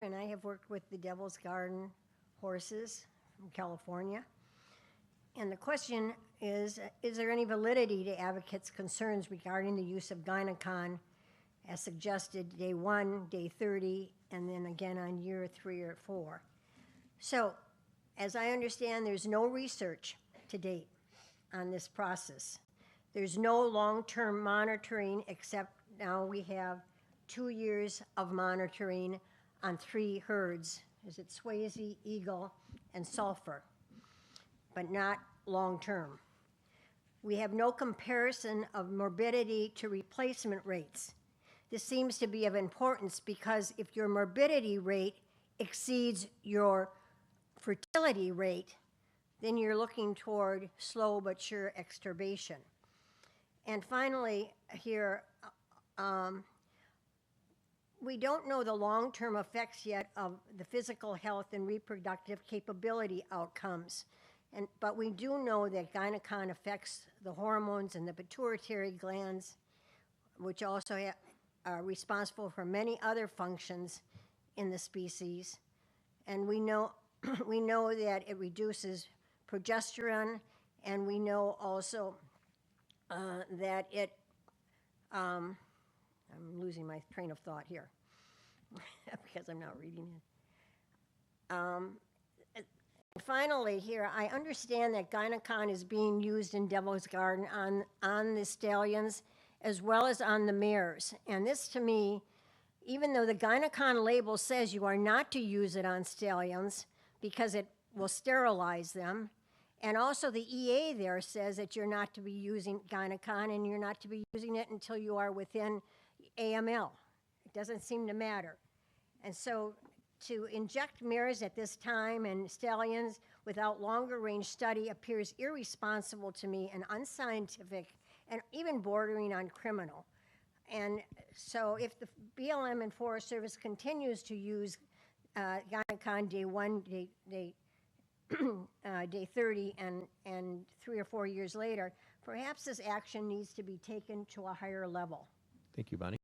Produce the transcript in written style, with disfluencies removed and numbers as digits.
and I have worked with the Devil's Garden horses from California. And the question is there any validity to advocates' concerns regarding the use of GonaCon as suggested day 1, day 30, and then again on year 3 or 4? So, as I understand, there's no research to date on this process. There's no long-term monitoring, except now we have 2 years of monitoring on 3 herds. Is it Swayze, Eagle, and Sulphur, but not long-term. We have no comparison of morbidity to replacement rates. This seems to be of importance because if your morbidity rate exceeds your fertility rate, then you're looking toward slow but sure exturbation. And finally, here, we don't know the long-term effects yet of the physical health and reproductive capability outcomes. But we do know that GonaCon affects the hormones in the pituitary glands, which also are responsible for many other functions in the species. And we know, we know that it reduces progesterone, and we know also that it, I'm losing my train of thought here because I'm not reading it. Finally here, I understand that GonaCon is being used in Devil's Garden on the stallions as well as on the mares. And this to me, even though the GonaCon label says you are not to use it on stallions because it will sterilize them, and also the EA there says that you're not to be using GonaCon and you're not to be using it until you are within AML. It doesn't seem to matter. And so to inject mares at this time and stallions without longer range study appears irresponsible to me and unscientific and even bordering on criminal. And so if the BLM and Forest Service continues to use GonaCon day 1, day 30, and 3 or 4 years later, perhaps this action needs to be taken to a higher level. Thank you, Bonnie.